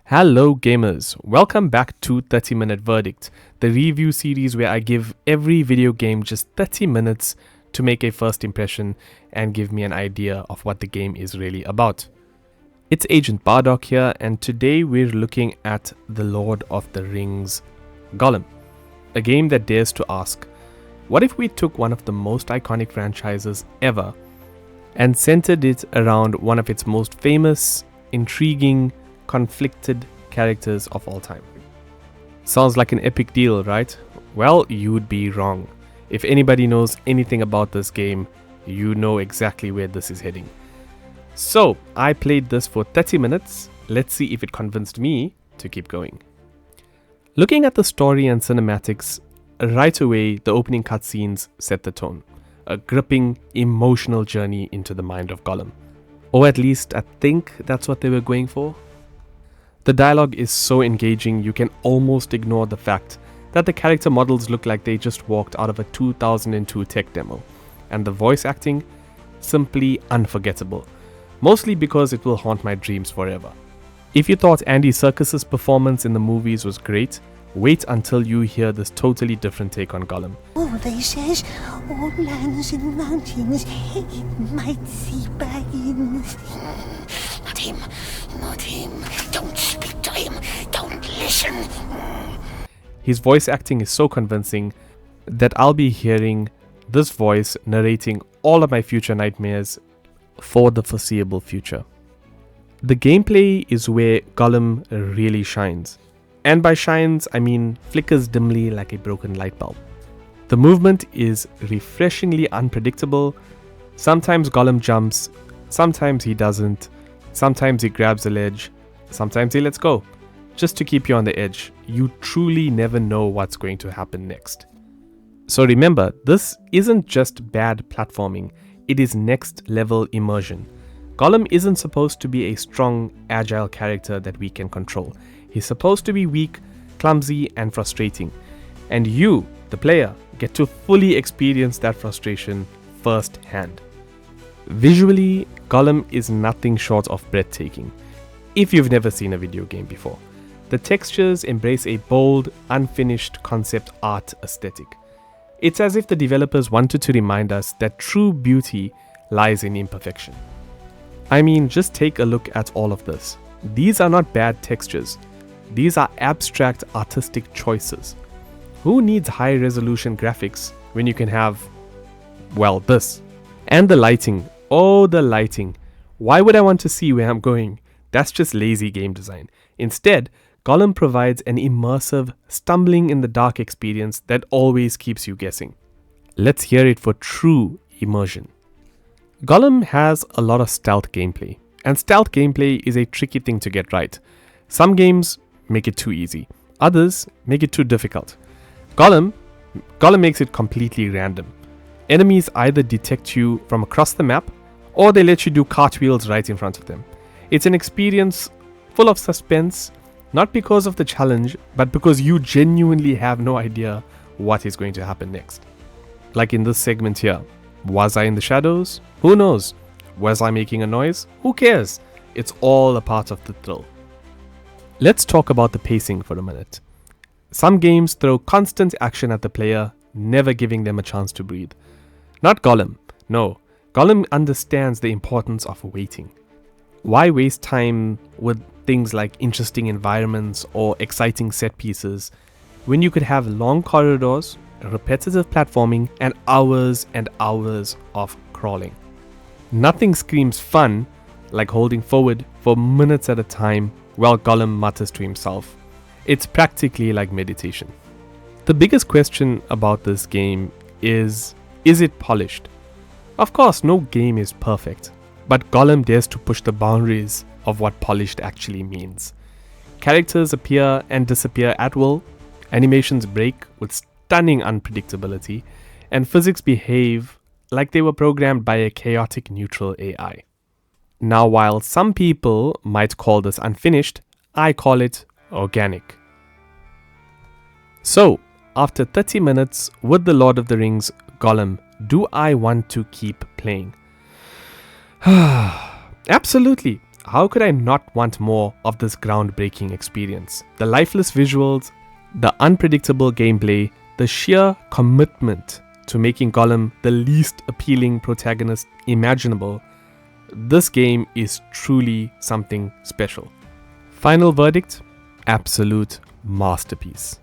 Hello gamers, welcome back to 30 Minute Verdict, the review series where I give every video game just 30 minutes to make a first impression and give me an idea of what the game is really about. It's Agent Bardock here, and today we're looking at The Lord of the Rings Gollum, a game that dares to ask, what if we took one of the most iconic franchises ever and centered it around one of its most famous, intriguing, conflicted characters of all time? Sounds like an epic deal, right? Well, you'd be wrong. If anybody knows anything about this game, you know exactly where this is heading. So, I played this for 30 minutes. Let's see if it convinced me to keep going. Looking at the story and cinematics, right away the opening cutscenes set the tone. A gripping, emotional journey into the mind of Gollum. Or at least I think that's what they were going for. The dialogue is so engaging you can almost ignore the fact that the character models look like they just walked out of a 2002 tech demo, and the voice acting, simply unforgettable, mostly because it will haunt my dreams forever. If you thought Andy Serkis's performance in the movies was great, wait until you hear this totally different take on Gollum. Oh, they says all lands and mountains might see Baggins. Not him, not him. Don't speak to him. Don't listen. His voice acting is so convincing that I'll be hearing this voice narrating all of my future nightmares for the foreseeable future. The gameplay is where Gollum really shines. And by shines, I mean flickers dimly like a broken light bulb. The movement is refreshingly unpredictable. Sometimes Gollum jumps, sometimes he doesn't, sometimes he grabs a ledge, sometimes he lets go. Just to keep you on the edge, you truly never know what's going to happen next. So remember, this isn't just bad platforming, it is next level immersion. Gollum isn't supposed to be a strong, agile character that we can control. He's supposed to be weak, clumsy, and frustrating. And you, the player, get to fully experience that frustration firsthand. Visually, Gollum is nothing short of breathtaking, if you've never seen a video game before. The textures embrace a bold, unfinished concept art aesthetic. It's as if the developers wanted to remind us that true beauty lies in imperfection. I mean, just take a look at all of this. These are not bad textures. These are abstract artistic choices. Who needs high-resolution graphics when you can have, well, this? And the lighting. Oh, the lighting. Why would I want to see where I'm going? That's just lazy game design. Instead, Gollum provides an immersive, stumbling in the dark experience that always keeps you guessing. Let's hear it for true immersion. Gollum has a lot of stealth gameplay, and stealth gameplay is a tricky thing to get right. Some games make it too easy, others make it too difficult. Gollum makes it completely random. Enemies either detect you from across the map, or they let you do cartwheels right in front of them. It's an experience full of suspense, not because of the challenge, but because you genuinely have no idea what is going to happen next. Like in this segment here. Was I in the shadows? Who knows? Was I making a noise? Who cares? It's all a part of the thrill. Let's talk about the pacing for a minute. Some games throw constant action at the player, never giving them a chance to breathe. Not Gollum. No, Gollum understands the importance of waiting. Why waste time with things like interesting environments or exciting set pieces when you could have long corridors, repetitive platforming, and hours of crawling? Nothing screams fun like holding forward for minutes at a time while Gollum mutters to himself. It's practically like meditation. The biggest question about this game is it polished? Of course, no game is perfect, but Gollum dares to push the boundaries of what polished actually means. Characters appear and disappear at will, animations break with stunning unpredictability, and physics behave like they were programmed by a chaotic neutral AI. Now, while some people might call this unfinished, I call it organic. So, after 30 minutes with The Lord of the Rings Gollum, do I want to keep playing? Absolutely. how could I not want more of this groundbreaking experience? The lifeless visuals, the unpredictable gameplay, the sheer commitment to making Gollum the least appealing protagonist imaginable. This game is truly something special. Final verdict, absolute masterpiece.